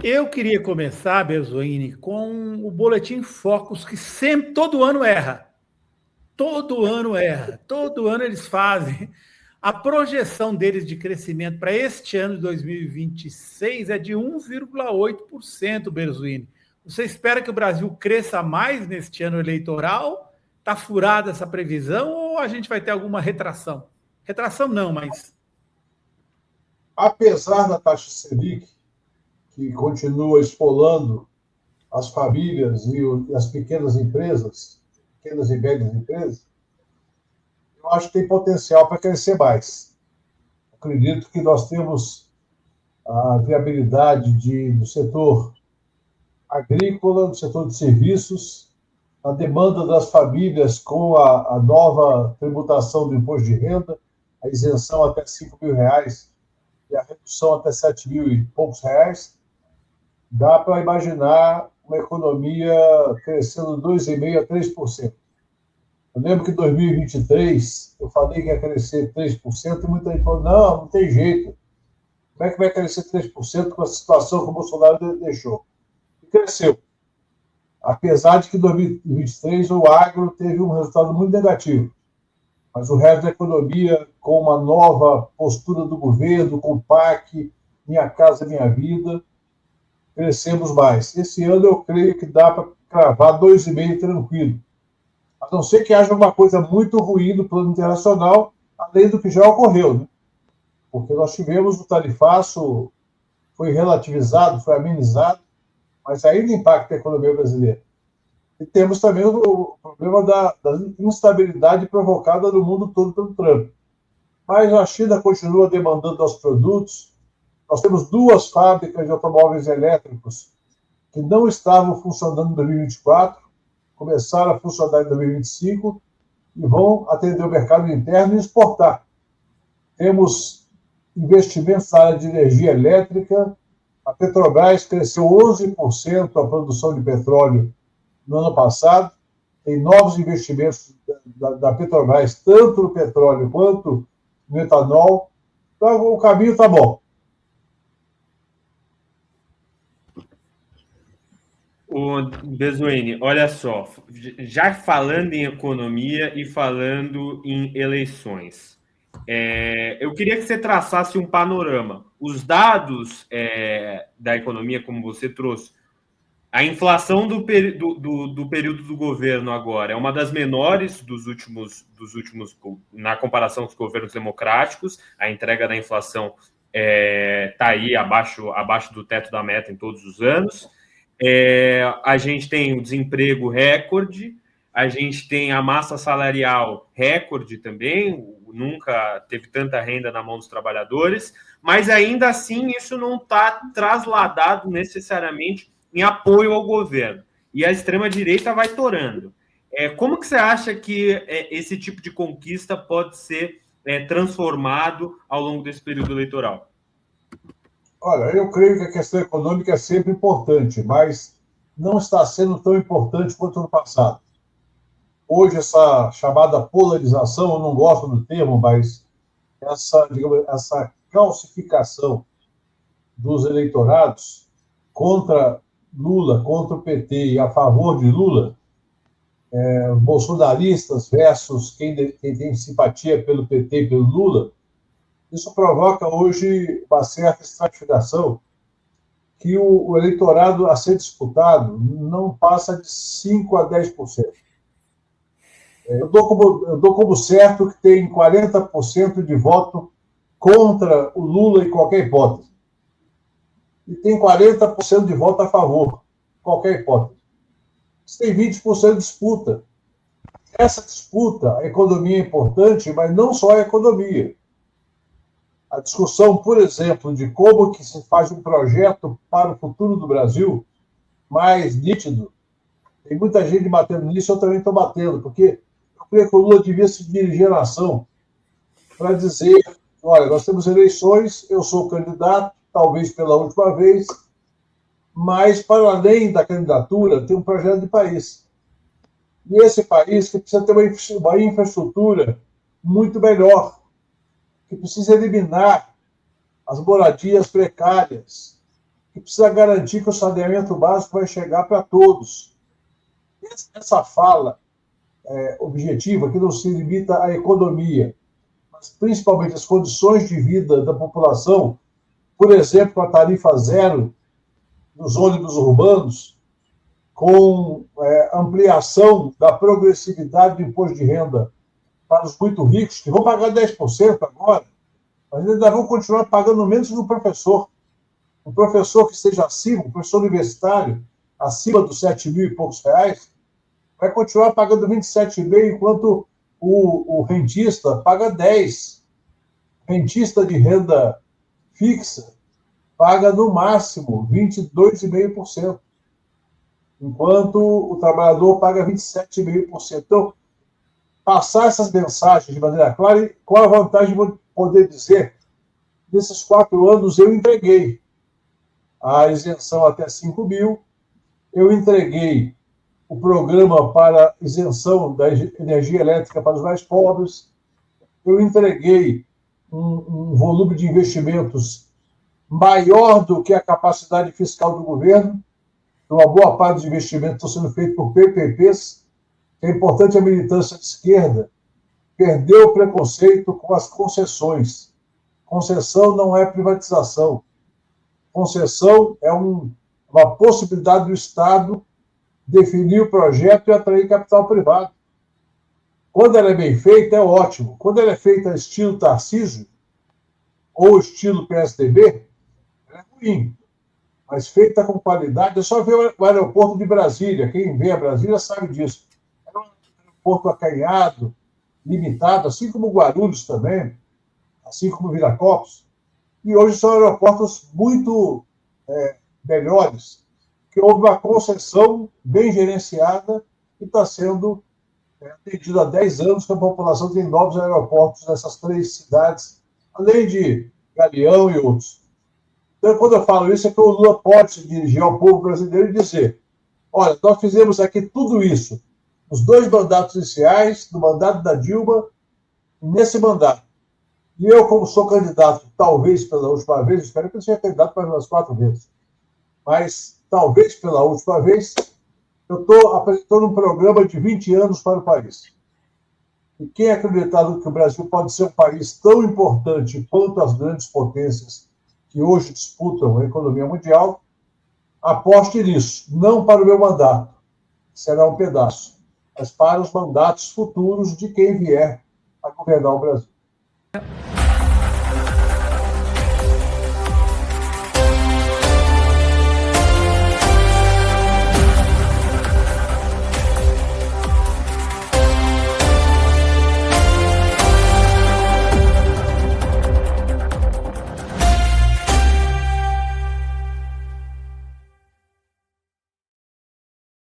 Eu queria começar, Bezoini, com o Boletim Focus, que sempre, todo ano erra. Todo ano erra. Todo ano eles fazem. A projeção deles de crescimento para este ano de 2026 é de 1,8%, Bezoini. Você espera que o Brasil cresça mais neste ano eleitoral? Está furada essa previsão ou a gente vai ter alguma retração? Retração não, mas... Apesar da taxa Selic, que continua esfolando as famílias e as pequenas empresas, pequenas e médias empresas, eu acho que tem potencial para crescer mais. Acredito que nós temos a viabilidade do setor agrícola, do setor de serviços, a demanda das famílias com a nova tributação do imposto de renda, a isenção até R$ 5.000 e a redução até 7 mil e poucos reais, dá para imaginar uma economia crescendo 2,5% a 3%. Eu lembro que em 2023 eu falei que ia crescer 3% e muita gente falou, não tem jeito. Como é que vai crescer 3% com a situação que o Bolsonaro deixou? E cresceu. Apesar de que em 2023 o agro teve um resultado muito negativo. Mas o resto da economia, com uma nova postura do governo, com o PAC, Minha Casa Minha Vida, crescemos mais. Esse ano eu creio que dá para cravar 2,5% tranquilo. A não ser que haja uma coisa muito ruim no plano internacional, além do que já ocorreu, né? Porque nós tivemos o tarifaço, foi relativizado, foi amenizado, mas ainda impacta a economia brasileira. E temos também o problema da instabilidade provocada no mundo todo pelo Trump. Mas a China continua demandando nossos produtos. Nós temos 2 fábricas de automóveis elétricos que não estavam funcionando em 2024, começaram a funcionar em 2025 e vão atender o mercado interno e exportar. Temos investimentos na área de energia elétrica. A Petrobras cresceu 11% a produção de petróleo no ano passado. Tem novos investimentos da Petrobras, tanto no petróleo quanto no etanol. Então, o caminho está bom. O Bezoini, olha só, já falando em economia e falando em eleições, eu queria que você traçasse um panorama. Os dados da economia, como você trouxe, a inflação do período do governo agora é uma das menores dos últimos, na comparação com os governos democráticos. A entrega da inflação está aí abaixo do teto da meta em todos os anos. A gente tem o desemprego recorde, a gente tem a massa salarial recorde também, nunca teve tanta renda na mão dos trabalhadores, mas ainda assim isso não está trasladado necessariamente em apoio ao governo. E a extrema-direita vai torando. Como que você acha que esse tipo de conquista pode ser transformado ao longo desse período eleitoral? Olha, eu creio que a questão econômica é sempre importante, mas não está sendo tão importante quanto no passado. Hoje, essa chamada polarização, eu não gosto do termo, mas essa calcificação dos eleitorados contra Lula, contra o PT e a favor de Lula, bolsonaristas versus quem tem simpatia pelo PT e pelo Lula, isso provoca hoje uma certa estratificação que o eleitorado a ser disputado não passa de 5% a 10%. Eu dou como certo que tem 40% de voto contra o Lula em qualquer hipótese. E tem 40% de voto a favor, qualquer hipótese. Você tem 20% de disputa. Essa disputa, a economia é importante, mas não só a economia. A discussão, por exemplo, de como que se faz um projeto para o futuro do Brasil mais nítido, tem muita gente batendo nisso, eu também estou batendo, porque eu creio que o Lula devia se dirigir à nação para dizer, olha, nós temos eleições, eu sou candidato, talvez pela última vez, mas, para além da candidatura, tem um projeto de país. E esse país que precisa ter uma infraestrutura muito melhor, que precisa eliminar as moradias precárias, que precisa garantir que o saneamento básico vai chegar para todos. Essa fala objetiva, que não se limita à economia, mas principalmente às condições de vida da população, por exemplo, com a tarifa zero nos ônibus urbanos, com ampliação da progressividade do imposto de renda para os muito ricos, que vão pagar 10% agora, mas ainda vão continuar pagando menos que o professor. Um professor que esteja acima, um professor universitário, acima dos 7 mil e poucos reais, vai continuar pagando 27,5, enquanto o rentista paga 10. Rentista de renda fixa paga, no máximo, 22,5%, enquanto o trabalhador paga 27,5%. Então, passar essas mensagens de maneira clara, e qual a vantagem de poder dizer, nesses 4 anos eu entreguei a isenção até 5 mil, eu entreguei o programa para isenção da energia elétrica para os mais pobres, eu entreguei um volume de investimentos maior do que a capacidade fiscal do governo. Uma boa parte dos investimentos estão sendo feitos por PPPs. É importante a militância de esquerda perder o preconceito com as concessões. Concessão não é privatização. Concessão é uma possibilidade do Estado definir o projeto e atrair capital privado. Quando ela é bem feita, é ótimo. Quando ela é feita estilo Tarcísio ou estilo PSDB, ela é ruim. Mas feita com qualidade, é só ver o aeroporto de Brasília. Quem vê a Brasília sabe disso. Era um aeroporto acanhado, limitado, assim como Guarulhos também, assim como Viracopos. E hoje são aeroportos muito melhores, que houve uma concessão bem gerenciada e está sendo atendido há 10 anos que a população tem novos aeroportos nessas 3 cidades, além de Galeão e outros. Então, quando eu falo isso, é que o Lula pode se dirigir ao povo brasileiro e dizer: olha, nós fizemos aqui tudo isso, os 2 mandatos iniciais, no mandato da Dilma, nesse mandato. E eu, como sou candidato, talvez pela última vez, espero que eu seja candidato para umas 4 vezes, mas talvez pela última vez, eu estou apresentando um programa de 20 anos para o país. E quem acreditar que o Brasil pode ser um país tão importante quanto as grandes potências que hoje disputam a economia mundial, aposte nisso, não para o meu mandato, será um pedaço, mas para os mandatos futuros de quem vier a governar o Brasil.